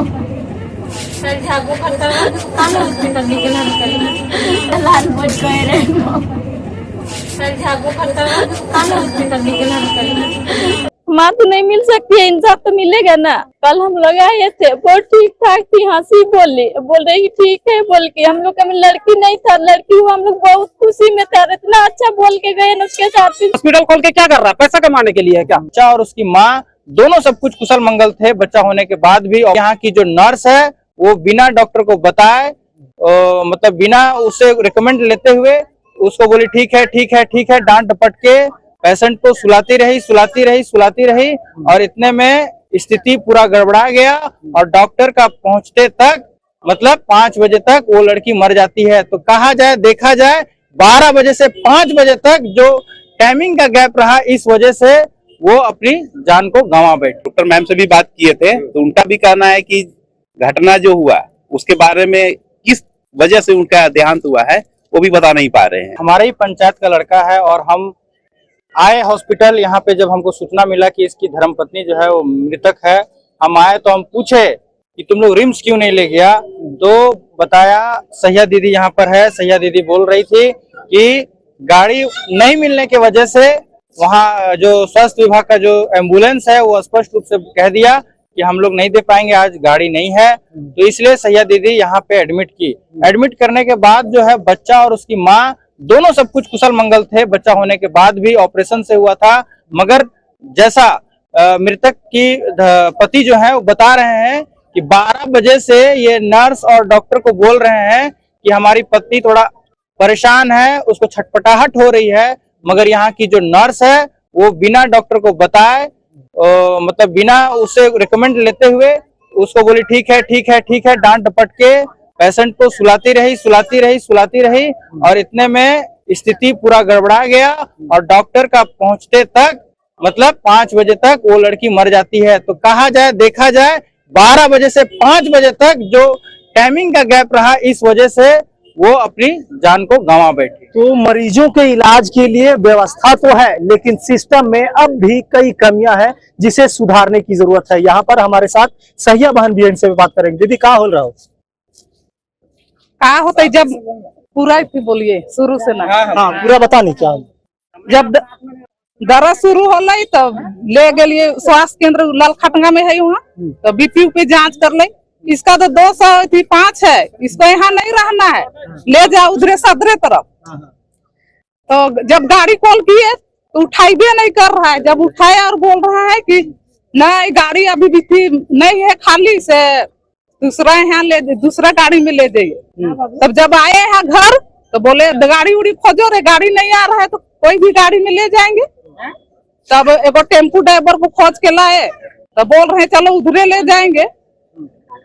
Sir झागू फटका कान hospital निकल लाल बोझ गए सर झागू फटका कान हॉस्पिटल निकल माँ तो नहीं मिल सकती है, इंसाफ तो मिलेगा ना। कल हम लोग आए थे, बहुत ठीक ठाक थी, हंसी बोल रही ठीक है बोल के। हम लोग का लड़की नहीं था, लड़की हुआ, हम लोग बहुत खुशी में थे, इतना अच्छा बोल के गए न उसके साथ। हॉस्पिटल खोल के क्या कर रहा है? पैसा कमाने के लिए क्या? बच्चा और उसकी माँ दोनों सब कुछ कुशल मंगल थे बच्चा होने के बाद भी। और यहाँ की जो नर्स है वो बिना डॉक्टर को बताए, मतलब बिना उसे रिकमेंड लेते हुए उसको बोली ठीक है ठीक है ठीक है, डांट डपट के पेशेंट को सुलाती रही और इतने में स्थिति पूरा गड़बड़ा गया। और डॉक्टर का पहुंचते तक मतलब 5 बजे तक वो लड़की मर जाती है। तो कहा जाए, देखा जाए 12 बजे से 5 बजे तक जो टाइमिंग का गैप रहा, इस वजह से वो अपनी जान को गंवा बैठे। डॉक्टर मैम से भी बात किए थे तो उनका भी कहना है कि घटना जो हुआ उसके बारे में किस वजह से उनका देहांत हुआ है वो भी बता नहीं पा रहे हैं। हमारे ही पंचायत का लड़का है और हम आए हॉस्पिटल। यहाँ पे जब हमको सूचना मिला कि इसकी धर्मपत्नी जो है वो मृतक है, हम आए तो हम पूछे कि तुम लोग रिम्स क्यों नहीं ले गया, तो बताया सैया दीदी यहाँ पर है। सैया दीदी बोल रही थी कि गाड़ी नहीं मिलने की वजह से वहाँ जो स्वास्थ्य विभाग का जो एम्बुलेंस है वो स्पष्ट रूप से कह दिया कि हम लोग नहीं दे पाएंगे, आज गाड़ी नहीं है। तो इसलिए सैया दीदी यहाँ पे एडमिट की। एडमिट करने के बाद जो है बच्चा और उसकी माँ दोनों सब कुछ कुशल मंगल थे बच्चा होने के बाद भी। ऑपरेशन से हुआ था, मगर जैसा मृतक की पति जो है वो बता रहे हैं कि 12 बजे से ये नर्स और डॉक्टर को बोल रहे हैं कि हमारी पत्नी थोड़ा परेशान है, उसको छटपटाहट हो रही है। मगर यहाँ की जो नर्स है वो बिना डॉक्टर को बताए, मतलब बिना उसे रिकमेंड लेते हुए उसको बोली ठीक है ठीक है ठीक है, डांट डपट के पेशेंट को सुलाती रही और इतने में स्थिति पूरा गड़बड़ा गया। और डॉक्टर का पहुंचते तक मतलब 5 बजे तक वो लड़की मर जाती है। तो कहा जाए, देखा जाए 12 बजे से 5 बजे तक जो टाइमिंग का गैप रहा, इस वजह से वो अपनी जान को गंवा बैठी। तो मरीजों के इलाज के लिए व्यवस्था तो है, लेकिन सिस्टम में अब भी कई कमियां हैं जिसे सुधारने की जरूरत है। यहाँ पर हमारे साथ सहिया बहन भी इनसे बात करेंगे। दीदी क्या हो रहा हो? क्या होता है जब पूरा बोलिए शुरू से ना? हाँ पूरा बता नहीं क्या। जब दर्द शुरू होला तब ले गए स्वास्थ्य केंद्र लालखटंगा में है, वहाँ तो बीपी पे जांच कर ले। इसका तो 205 है, इसको यहाँ नहीं रहना है, ले जाओ उधरे सदरे तरफ। तो जब गाड़ी कॉल किए तो उठाई भी नहीं कर रहा है। जब उठाया और बोल रहा है कि नहीं गाड़ी अभी भी नहीं है, खाली से दूसरा गाड़ी में ले जाइए। तब जब आए हैं घर तो बोले गाड़ी उड़ी खोजो रे, गाड़ी नहीं आ रहा है तो कोई भी गाड़ी में ले जाएंगे। तब एगो टेम्पू ड्राइवर को खोज के लाए तो बोल रहे चलो उधरे ले जाएंगे।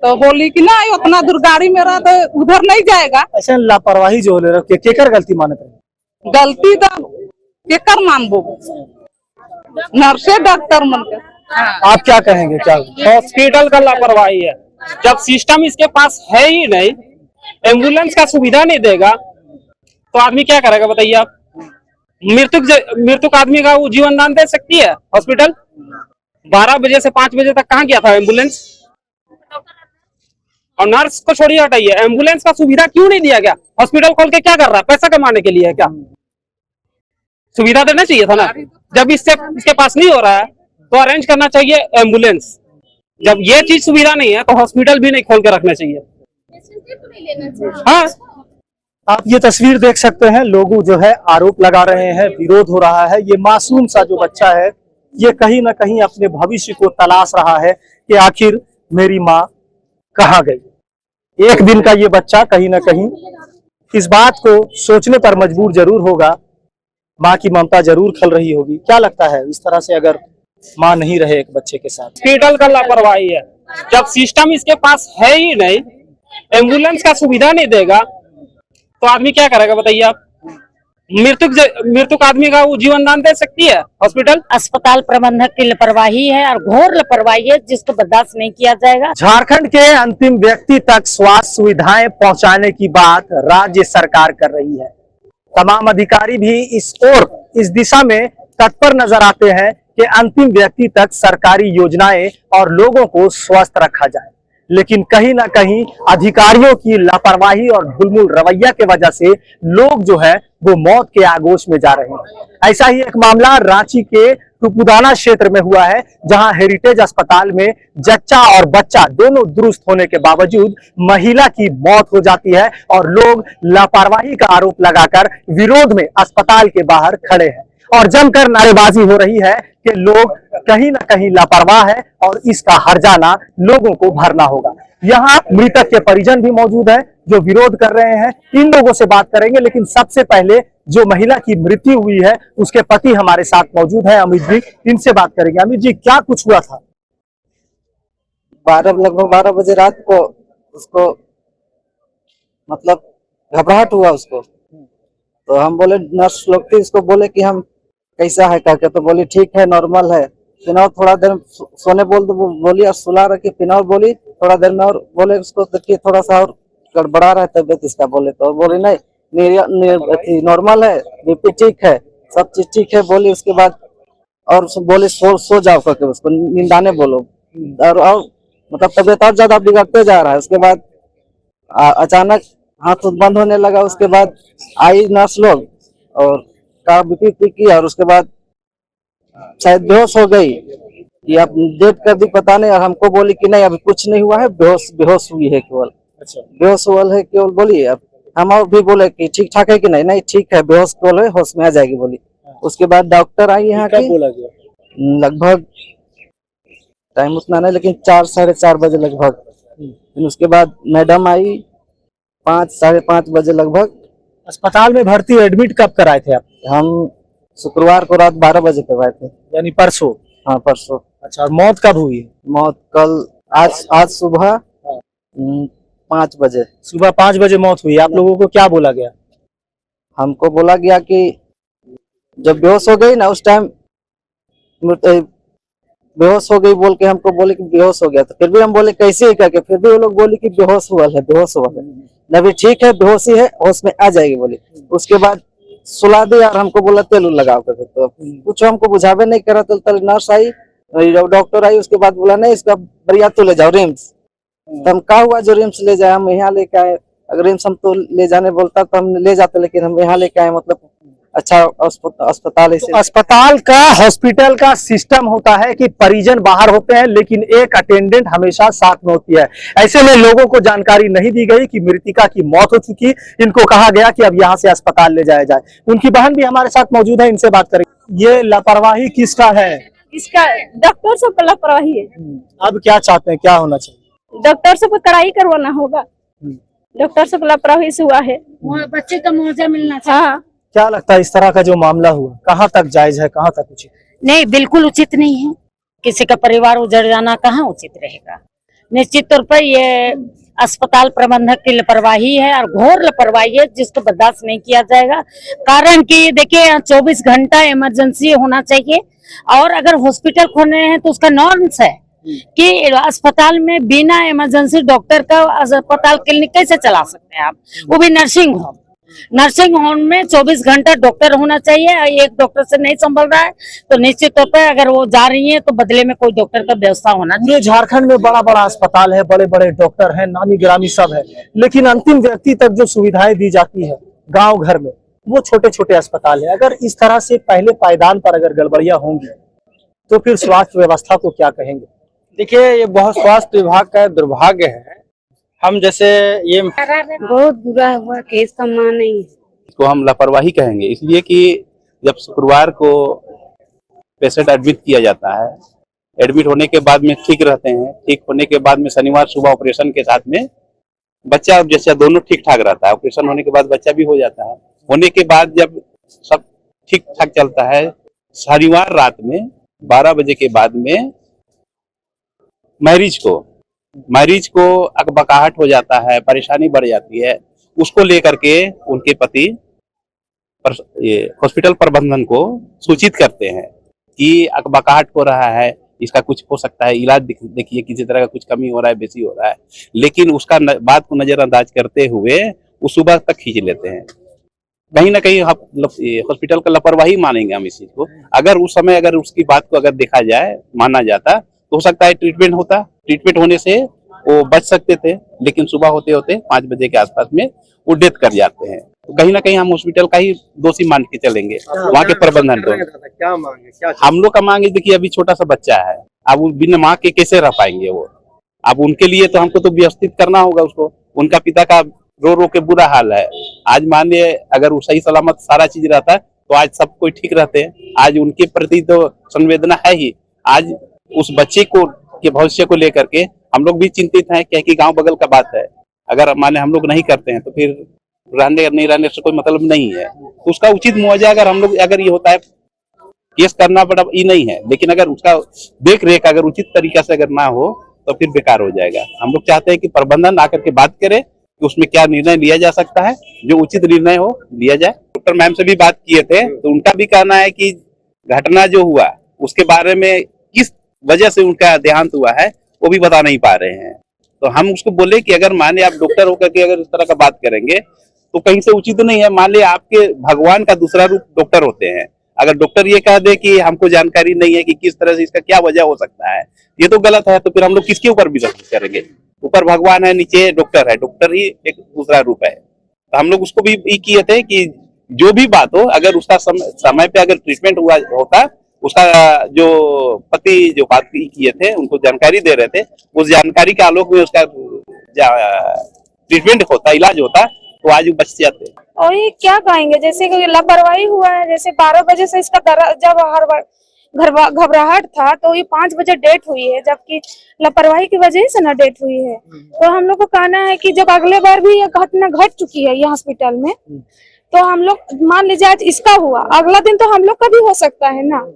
तो बोली कि नहीं उतना दूर गाड़ी में रहा तो उधर नहीं जाएगा। ऐसा लापरवाही जो ले रहे केकर गलती मानते हैं? गलती तो केकर मानबो, नर्से डॉक्टर मन के। आप क्या कहेंगे? क्या हॉस्पिटल का लापरवाही है। जब सिस्टम इसके पास है ही नहीं, एम्बुलेंस का सुविधा नहीं देगा तो आदमी क्या करेगा बताइए आप? मृतक आदमी का वो जीवन दान दे सकती है हॉस्पिटल? 12 बजे से 5 बजे तक कहाँ गया था एम्बुलेंस? और नर्स को छोड़िए, हटाइए, एम्बुलेंस का सुविधा क्यों नहीं दिया गया? हॉस्पिटल खोल के क्या कर रहा है? पैसा कमाने के लिए क्या? सुविधा देना चाहिए था ना। जब इसके पास नहीं हो रहा है तो अरेंज करना चाहिए एम्बुलेंस। जब ये चीज सुविधा नहीं है तो हॉस्पिटल भी नहीं खोल के रखना चाहिए। हाँ, आप ये तस्वीर देख सकते हैं, लोग जो है आरोप लगा रहे हैं, विरोध हो रहा है। ये मासूम सा जो बच्चा है ये कहीं ना कहीं अपने भविष्य को तलाश रहा है कि आखिर मेरी माँ कहाँ गई। एक दिन का ये बच्चा कहीं ना कहीं इस बात को सोचने पर मजबूर जरूर होगा, माँ की ममता जरूर खल रही होगी। क्या लगता है इस तरह से अगर माँ नहीं रहे एक बच्चे के साथ? हॉस्पिटल का लापरवाही है। जब सिस्टम इसके पास है ही नहीं, एम्बुलेंस का सुविधा नहीं देगा तो आदमी क्या करेगा बताइए आप? मृतक आदमी का वो जीवन दान दे सकती है हॉस्पिटल? अस्पताल प्रबंधक की लापरवाही है और घोर लापरवाही है जिसको बर्दाश्त नहीं किया जाएगा। झारखंड के अंतिम व्यक्ति तक स्वास्थ्य सुविधाएं पहुंचाने की बात राज्य सरकार कर रही है। तमाम अधिकारी भी इस दिशा में तत्पर नजर आते हैं कि अंतिम व्यक्ति तक सरकारी योजनाएं और लोगों को स्वस्थ रखा जाए। लेकिन कहीं ना कहीं अधिकारियों की लापरवाही और ढुलमुल रवैया के वजह से लोग जो है वो मौत के आगोश में जा रहे हैं। ऐसा ही एक मामला रांची के टुपुदाना क्षेत्र में हुआ है, जहां हेरिटेज अस्पताल में जच्चा और बच्चा दोनों दुरुस्त होने के बावजूद महिला की मौत हो जाती है और लोग लापरवाही का आरोप लगाकर विरोध में अस्पताल के बाहर खड़े हैं और जमकर नारेबाजी हो रही है कि लोग कहीं ना कहीं लापरवाह है और इसका हर्जाना लोगों को भरना होगा। यहाँ मृतक के परिजन भी मौजूद है जो विरोध कर रहे हैं। इन लोगों से बात करेंगे, लेकिन सबसे पहले जो महिला की मृत्यु हुई है उसके पति हमारे साथ मौजूद है, अमित जी, इनसे बात करेंगे। अमित जी, क्या कुछ हुआ था? लगभग 12 बजे रात को उसको मतलब घबराहट हुआ उसको, तो हम बोले, नर्स लोग थी, इसको बोले कि हम कैसा है करके, तो बोली ठीक है, नॉर्मल है। फिनौर थोड़ा देर सोने बोली और सुला रखी। फिनौर बोली थोड़ा देर में और बोले उसको देखिए थोड़ा सा और गड़बड़ा रहा है तबियत इसका, बोले तो बोली नहीं नॉर्मल है, बीपी ठीक है, सब चीज ठीक है बोली। उसके बाद और बोली सो जाओ करके, उसको नींदाने बोलो और मतलब तबियत और ज्यादा बिगड़ते जा रहा है। उसके बाद अचानक हाथ बंद होने लगा। उसके बाद आई नर्स लोग और का बीपी की और उसके बाद शायद बेहोश हो गई कि अब डेट कर दी पता नहीं, और हमको बोली कि नहीं अभी कुछ नहीं हुआ है, बेहोश हुई है केवल। अच्छा, बेहोश हुआ है केवल बोली। अब हम और भी बोले कि ठीक ठाक है कि नहीं, नहीं ठीक है, बेहोश केवल है, होश में आ जाएगी बोली। उसके बाद डॉक्टर आई यहाँ की, बोला गया लगभग टाइम उतना नहीं लेकिन 4 साढ़े 4 बजे लगभग। फिर उसके बाद मैडम आई 5 साढ़े 5 बजे लगभग। अस्पताल में भर्ती एडमिट कब कराए थे आप? हम शुक्रवार को रात 12 बजे करवाए थे, यानी परसों? हाँ परसों। अच्छा, और मौत कब हुई? मौत कल आज सुबह 5 बजे। सुबह 5 बजे मौत हुई। आप लोगों को क्या बोला गया? हमको बोला गया कि जब बेहोश हो गई ना उस टाइम बेहोश हो गई बोल के हमको बोले कि बेहोश हो गया, तो फिर भी हम बोले कैसे ही करके, फिर भी वो लोग बोले कि बेहोश हुआ है, बेहोश हुआ है। नबी ठीक है, बेहोशी है, होश में आ जाएगी बोली। उसके बाद सुला दिया और हमको बोला तेल लगाओ करके, तो कुछ हमको बुझावे नहीं करा। तो नर्स आई, डॉक्टर आई, उसके बाद बोला नहीं इसका बढ़िया तो ले जाओ रिम्स। तो हम कहा हुआ जो रिम्स ले जाए, हम यहाँ लेके आए। अगर रिम्स हम तो ले जाने बोलता तो हम ले जाते, लेकिन हम यहाँ लेके आए, मतलब अच्छा अस्पताल है। तो अस्पताल का, हॉस्पिटल का सिस्टम होता है कि परिजन बाहर होते हैं लेकिन एक अटेंडेंट हमेशा साथ में होती है। ऐसे में लोगों को जानकारी नहीं दी गई कि मृतिका की मौत हो चुकी। इनको कहा गया कि अब यहाँ से अस्पताल ले जाया जाए। उनकी बहन भी हमारे साथ मौजूद है, इनसे बात करेंगे। ये लापरवाही किसका है? इसका डॉक्टर से लापरवाही है। अब क्या चाहते हैं, क्या होना चाहिए? डॉक्टर से कड़ाई करवाना होगा। डॉक्टर से लापरवाही से हुआ है, बच्चे का मुआवजा मिलना चाहिए। हाँ। क्या लगता है इस तरह का जो मामला हुआ कहाँ तक जायज है, कहाँ तक उचित? नहीं, बिल्कुल उचित नहीं है। किसी का परिवार उजड़ जाना कहाँ उचित रहेगा। निश्चित तौर पर ये अस्पताल प्रबंधक की लापरवाही है और घोर लापरवाही है, जिसको बर्दाश्त नहीं किया जाएगा। कारण कि देखिए 24 घंटा इमरजेंसी होना चाहिए, और अगर हॉस्पिटल खोलने हैं तो उसका नॉर्म्स है कि अस्पताल में बिना इमरजेंसी डॉक्टर का अस्पताल क्लिनिक कैसे चला सकते हैं आप, वो भी नर्सिंग होम। नर्सिंग होम में 24 घंटा डॉक्टर होना चाहिए। एक डॉक्टर से नहीं संभल रहा है तो निश्चित तौर पर अगर वो जा रही है तो बदले में कोई डॉक्टर का व्यवस्था होना चाहिए। झारखंड में बड़ा बड़ा अस्पताल है, बड़े बड़े डॉक्टर हैं, नामी गिरामी सब है, लेकिन अंतिम व्यक्ति तक जो सुविधाएं दी जाती है गांव घर में वो छोटे छोटे अस्पताल है। अगर इस तरह से पहले पायदान पर अगर गड़बड़ियां होंगी तो फिर स्वास्थ्य व्यवस्था को क्या कहेंगे? देखिए, ये बहुत स्वास्थ्य विभाग का दुर्भाग्य है। हम जैसे ये बहुत बुरा हुआ, केस का मां नहीं। इसको हम लापरवाही कहेंगे, इसलिए कि जब शुक्रवार को पेशेंट एडमिट किया जाता है, एडमिट होने के बाद में ठीक रहते हैं, ठीक होने के बाद में शनिवार सुबह ऑपरेशन के साथ में बच्चा जैसे दोनों ठीक ठाक रहता है। ऑपरेशन होने के बाद बच्चा भी हो जाता है। होने के बाद जब सब ठीक ठाक चलता है, शनिवार रात में 12 बजे के बाद में मरीज को अकबकाहट हो जाता है, परेशानी बढ़ जाती है। उसको लेकर के उनके पति हॉस्पिटल प्रबंधन को सूचित करते हैं कि अकबकाहट हो रहा है, इसका कुछ हो सकता है, इलाज देखिए किसी तरह का कुछ कमी हो रहा है, बेसी हो रहा है। लेकिन उसका बात को नजरअंदाज करते हुए वो सुबह तक खींच लेते हैं। कहीं ना कहीं हॉस्पिटल का लापरवाही मानेंगे हम इस चीज को। अगर उस समय अगर उसकी बात को अगर देखा जाए, माना जाता, तो हो सकता है ट्रीटमेंट होता। ट्रीटमेंट होने से वो बच सकते थे, लेकिन सुबह होते होते 5 बजे के आसपास में वो डेथ कर जाते हैं। तो कहीं ना कहीं हम हॉस्पिटल का ही दोषी मान के चलेंगे, वहाँ के प्रबंधन को। क्या मांगे, क्या हम लोग का मांग है, देखिए अभी छोटा सा बच्चा है, अब वो बिना माँ के कैसे रह पाएंगे वो। अब उनके लिए तो हमको तो व्यवस्थित करना होगा उसको। उनका पिता का रो रो के बुरा हाल है। आज मानिए अगर वो सही सलामत सारा चीज रहता है तो आज सब कोई ठीक रहते हैं। आज उनके प्रति तो संवेदना है ही। आज उस बच्चे को के भविष्य को लेकर के हम लोग भी चिंतित हैं, क्योंकि गांव बगल का बात है। अगर माने हम लोग नहीं करते हैं तो फिर रहने नहीं रहने से कोई मतलब नहीं है। तो उसका उचित मुआवजा अगर ये होता है, केस करना बड़ा ये नहीं है, लेकिन अगर उसका देख रेख अगर उचित तरीका से अगर ना हो तो फिर बेकार हो जाएगा। हम लोग चाहते हैं कि प्रबंधन आकर के बात करे कि उसमें क्या निर्णय लिया जा सकता है, जो उचित निर्णय हो लिया जाए। डॉक्टर मैम से भी बात किए थे, तो उनका भी कहना है कि घटना जो हुआ उसके बारे में किस वजह से उनका देहांत हुआ है वो भी बता नहीं पा रहे हैं। तो हम उसको बोले कि अगर मान लिया आप डॉक्टर होकर के अगर इस तरह का बात करेंगे तो कहीं से उचित नहीं है। मान लिया आपके भगवान का दूसरा रूप डॉक्टर होते हैं, अगर डॉक्टर ये कह दे कि हमको जानकारी नहीं है कि किस तरह से इसका क्या वजह हो सकता है, ये तो गलत है। तो फिर हम लोग किसके ऊपर विश्वास करेंगे? ऊपर भगवान है, नीचे डॉक्टर है, डॉक्टर ही एक दूसरा रूप है। तो हम लोग उसको भी किए थे कि जो भी बात हो, अगर उसका समय पे अगर ट्रीटमेंट हुआ होता, उसका जो पति जो बात किए थे उनको जानकारी दे रहे थे, उस जानकारी के आलोक में उसका ट्रीटमेंट होता, इलाज होता, तो आज वो बच जाते। और ये क्या कहेंगे, जैसे कि लापरवाही हुआ है। जैसे 12 बजे से इसका जब हर घबराहट था तो ये 5 बजे डेट हुई है, जबकि लापरवाही की वजह से ना डेट हुई है। तो हम लोग को कहना है कि जब अगले बार भी ये घटना घट चुकी है ये हॉस्पिटल में, तो हम लोग मान लीजिए आज इसका हुआ, अगला दिन तो हम लोग का भी हो सकता है ना।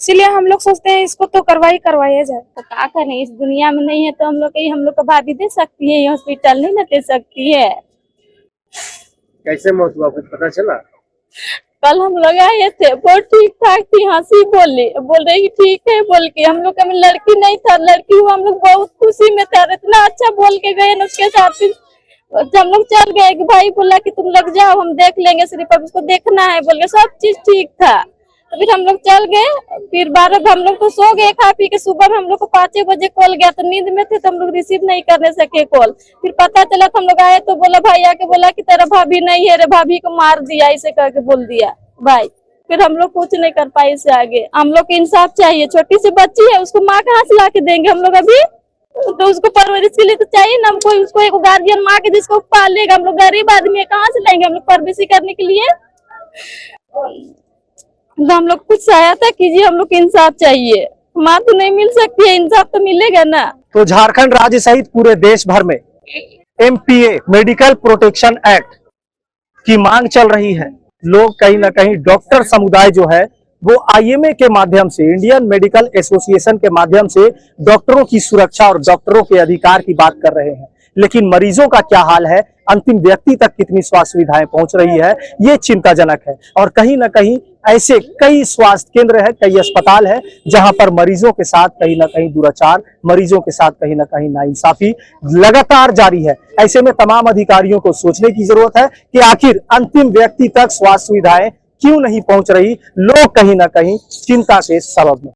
इसलिए हम लोग सोचते हैं इसको तो करवाया जाए। तो क्या करें, इस दुनिया में नहीं है तो हम लोग को भाभी दे सकती है, ये हॉस्पिटल नहीं ना दे सकती है। कैसे मौत हुआ कुछ पता चला? कल हम लोग आए थे, बहुत ठीक ठाक थी, हंसी बोल रही ठीक है बोल के। हम लोग का लड़की नहीं था, लड़की हुआ, हम लोग बहुत खुशी में थे, इतना अच्छा बोल के गए ना। उसके साथ हम लोग चल गए कि भाई बोला कि तुम लोग जाओ, हम देख लेंगे, सिर्फ अब उसको देखना है बोल के, सब चीज ठीक था। तो फिर हम लोग चल गए, फिर 12 हम लोग तो सो गए खा पी के। सुबह में हम लोग को 5 बजे कॉल गया, तो नींद में थे तो हम लोग रिसीव नहीं करने सके कॉल। फिर पता चला तो हम लोग आए तो बोला भाई आके बोला कि तेरा भाभी नहीं है रे, भाभी को मार दिया, ऐसे करके बोल दिया भाई। फिर हम लोग कुछ नहीं कर पाए इससे आगे। हम लोग को इंसाफ चाहिए, छोटी सी बच्ची है, उसको माँ कहाँ से ला के देंगे हम लोग अभी? तो उसको परवरिश के लिए तो चाहिए ना हमको, उसको एक गार्जियन माँ के जिसको पालेगा। हम लोग गरीब आदमी है, कहाँ से लेंगे हम लोग परवरिश करने के लिए? तो हम लोग कुछ सहायता कीजिए, हम लोग इंसाफ चाहिए। माँ तो नहीं मिल सकती है, इंसाफ तो मिलेगा ना। तो झारखंड राज्य सहित पूरे देश भर में MPA मेडिकल प्रोटेक्शन एक्ट की मांग चल रही है। लोग कहीं ना कहीं डॉक्टर समुदाय जो है वो IMA के माध्यम से, इंडियन मेडिकल एसोसिएशन के माध्यम से डॉक्टरों की सुरक्षा और डॉक्टरों के अधिकार की बात कर रहे हैं। लेकिन मरीजों का क्या हाल है, अंतिम व्यक्ति तक कितनी स्वास्थ्य सुविधाएं पहुंच रही है, ये चिंताजनक है। और कहीं ना कहीं ऐसे कई स्वास्थ्य केंद्र है, कई अस्पताल है जहां पर मरीजों के साथ कहीं ना कहीं दुराचार, मरीजों के साथ कहीं ना कहीं नाइंसाफी लगातार जारी है। ऐसे में तमाम अधिकारियों को सोचने की जरूरत है कि आखिर अंतिम व्यक्ति तक स्वास्थ्य सुविधाएं क्यों नहीं पहुंच रही। लोग कहीं ना कहीं चिंता के सबब में